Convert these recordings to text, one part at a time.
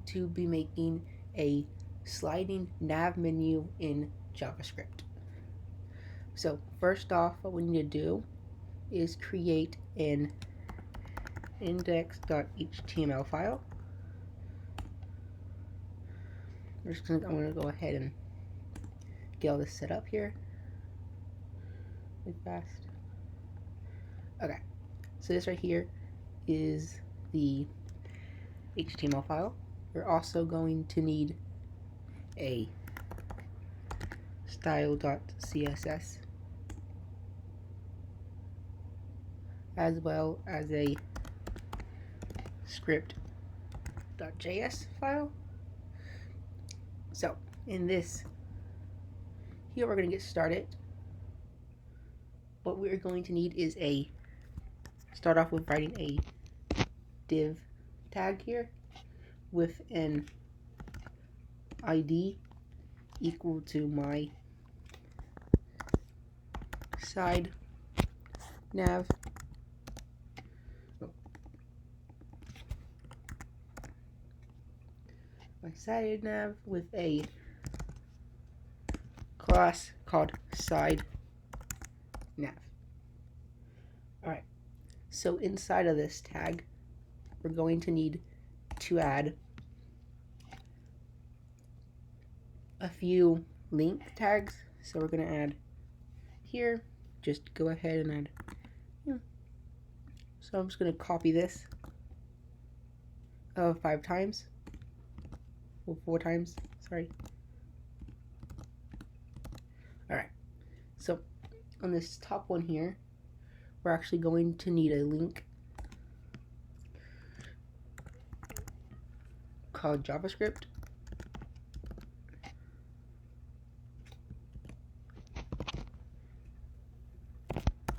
to be making a sliding nav menu in JavaScript. So first off, what we need to do is create an index.html file. I'm going to go ahead and get all this set up here really fast. Okay, so this right here is the HTML file. We're also going to need a style.css as well as a script.js file. So in this here, we're going to get started. What we're going to need is start off with writing a div tag here with an ID equal to my side nav. My side nav with a class called side nav. Alright, so inside of this tag, we're going to need to add a few link tags. So we're going to add here, just go ahead and add here. So I'm just going to copy this 5 times, or 4 times, sorry. Alright, so on this top one here, we're actually going to need a link called javascript.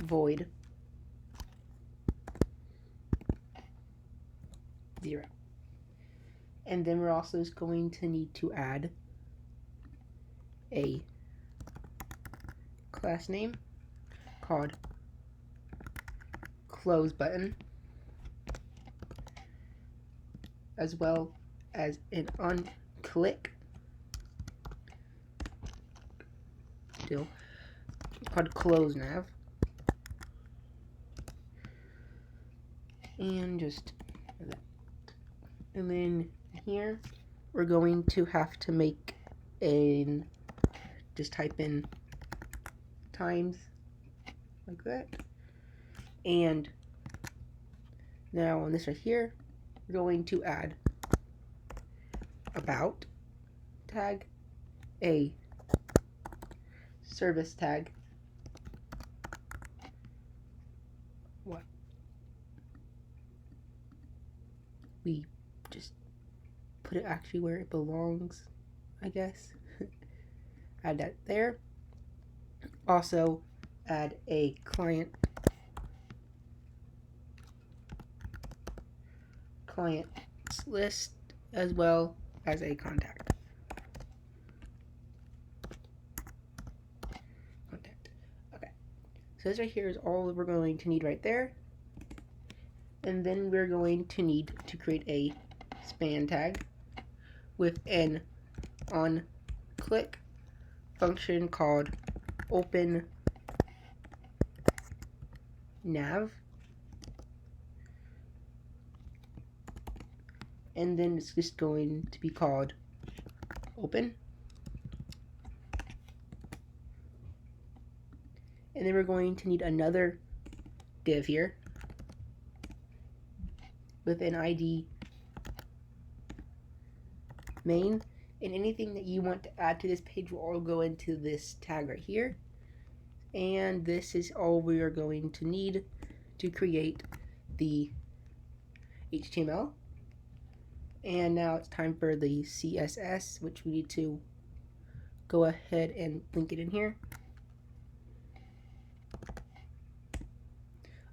Void 0. And then we're also going to need to add a class name called close button, as well as an on-click still called close nav. And just that. And then here we're going to have to make just type in times like that. And now on this right here, we're going to add about tag, a service tag, what we just put it actually where it belongs, I guess. Add that there. Also add a client list as well as a contact. Okay, so this right here is all we're going to need right there. And then we're going to need to create a span tag with an on click function called open nav. And then it's just going to be called open. And then we're going to need another div here with an ID main, and anything that you want to add to this page will all go into this tag right here. And this is all we are going to need to create the HTML. And now it's time for the CSS, which we need to go ahead and link it in here.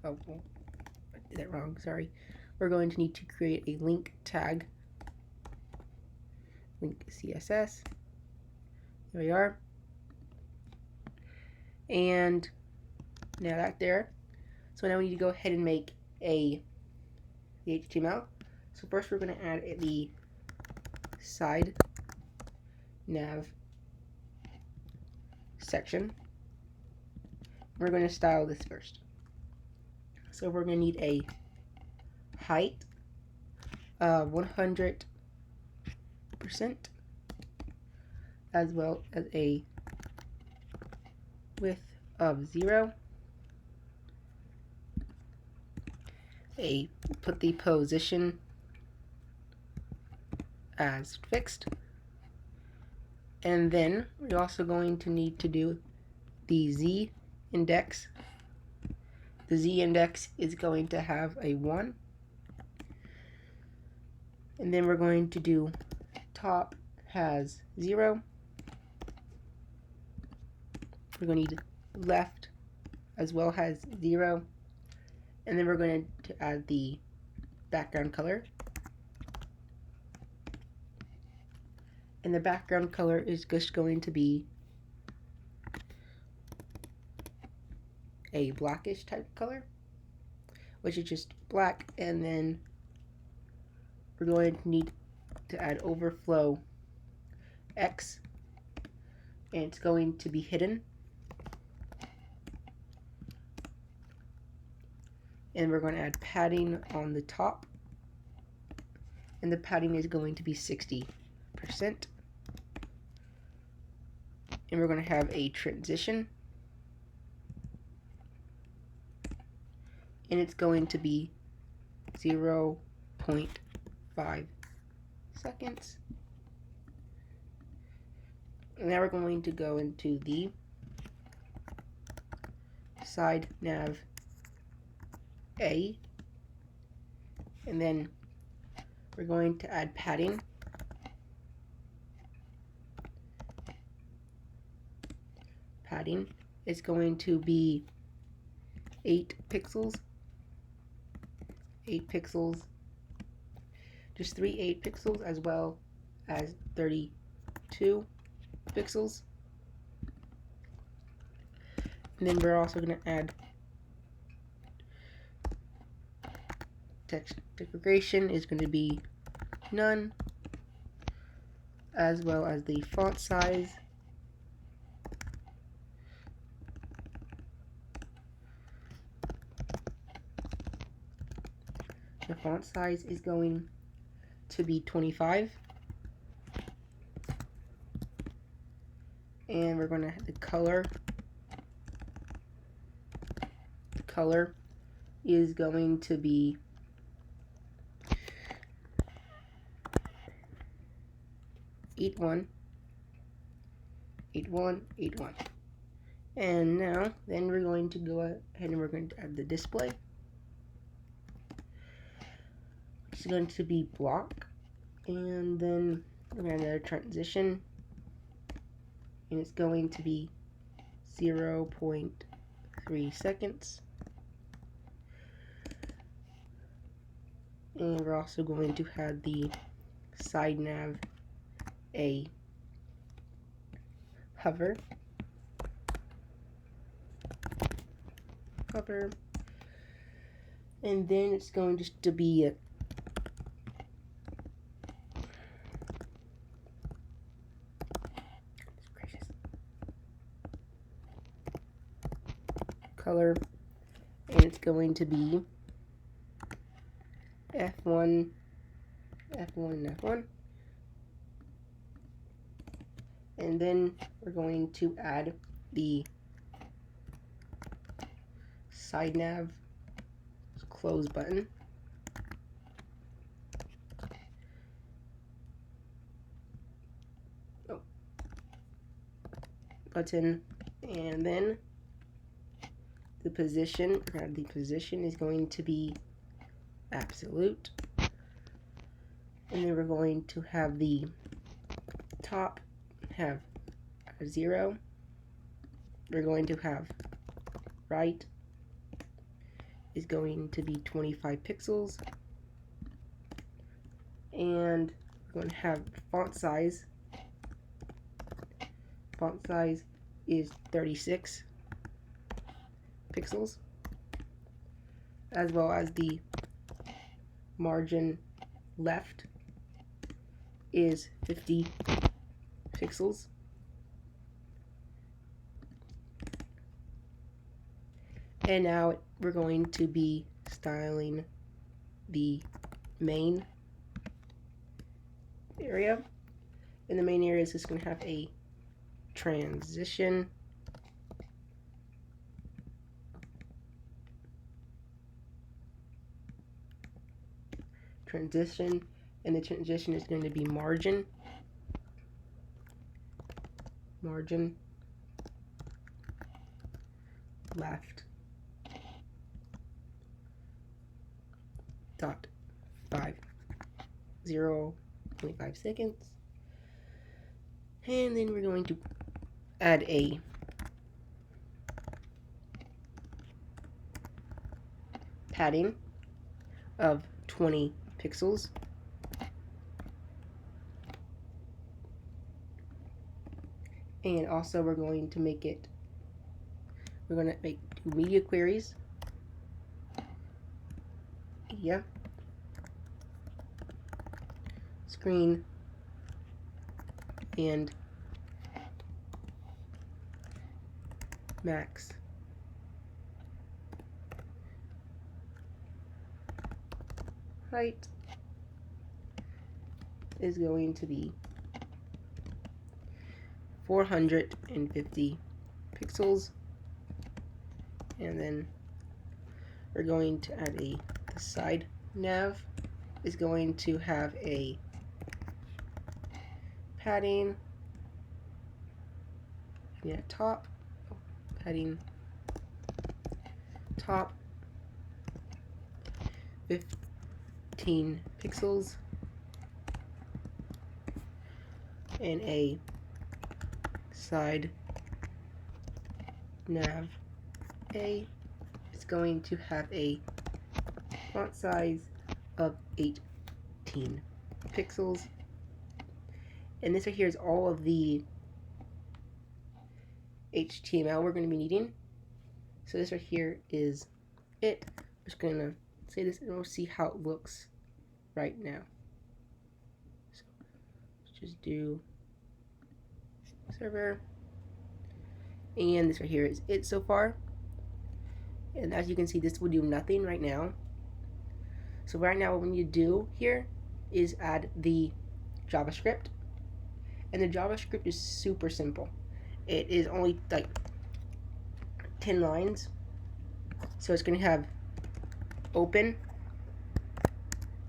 Oh, well, I did that wrong, sorry. We're going to need to create a link tag, link CSS. There we are. And now that there. So now we need to go ahead and make the HTML. So first we're going to add the side nav section. We're going to style this first. So we're going to need a height of 100%, as well as a width of 0. Put the position as fixed. And then we're also going to need to do the Z index. The Z index is going to have a 1. And then we're going to do top has 0. We're going to need left as well has 0. And then we're going to add the background color. And the background color is just going to be a blackish type color, which is just black. And then we're going to need to add overflow X, and it's going to be hidden. And we're going to add padding on the top, and the padding is going to be 60%. And we're going to have a transition, and it's going to be 0.5 seconds. And now we're going to go into the side nav A, and then we're going to add padding. Padding is going to be 8 pixels. 8 pixels. Just 3 8 pixels, as well as 32 pixels. And then we're also going to add text decoration is going to be none, as well as the font size. The font size is going to be 25. And we're going to have the color. The color is going to be 8181. And now, then we're going to go ahead and we're going to add the display. It's going to be block, and then we're going to add a transition, and it's going to be 0.3 seconds. And we're also going to have the side nav A hover, and then it's going just to be a color, and it's going to be F1, F1. And then we're going to add the side nav close button. And then the position is going to be absolute. And then we're going to have the top have a 0. We're going to have right is going to be 25 pixels. And we're going to have font size. Font size is 36 pixels, as well as the margin left is 50 pixels. And now we're going to be styling the main area. In the main area is just going to have a transition. And the transition is going to be margin left dot 0.5 seconds, and then we're going to add a padding of 20 pixels. And also we're going to make media queries. Media. Screen. And max. Height is going to be 450 pixels, and then we're going to add the side nav is going to have a padding, padding top 15 pixels, and a side nav A is going to have a font size of 18 pixels. And this right here is all of the HTML we're going to be needing. So this right here is it. I'm just going to say this and we'll see how it looks right now. So let's just do server, and this right here is it so far. And as you can see, this will do nothing right now. So right now what we need to do here is add the JavaScript, and the JavaScript is super simple. It is only like 10 lines. So it's going to have open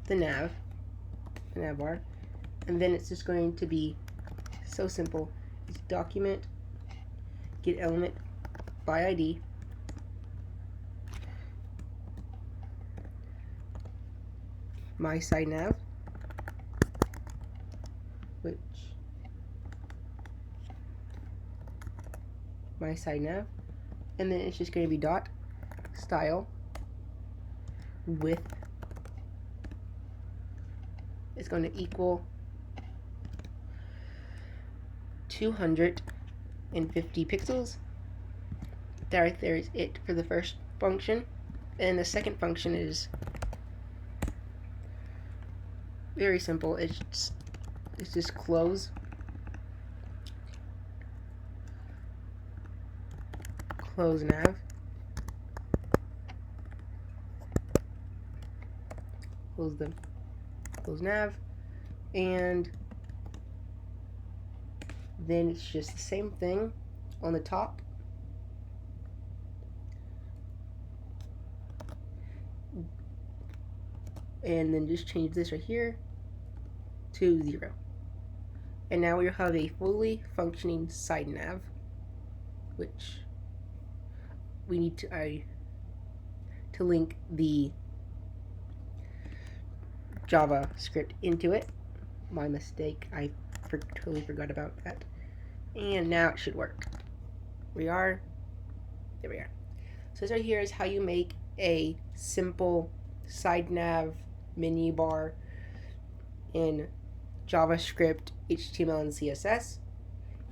the nav bar, and then it's just going to be so simple. It's document get element by ID, my side nav, and then it's just going to be dot style width is going to equal 250 pixels. That right there is it for the first function. And the second function is very simple. It's just close nav, close nav, and then it's just the same thing on the top. And then just change this right here to 0. And now we have a fully functioning side nav, which we need to link the JavaScript into it. My mistake, I totally forgot about that. And now it should work. There we are. So this right here is how you make a simple side nav menu bar in JavaScript, HTML, and CSS.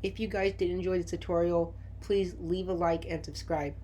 If you guys did enjoy this tutorial, please leave a like and subscribe.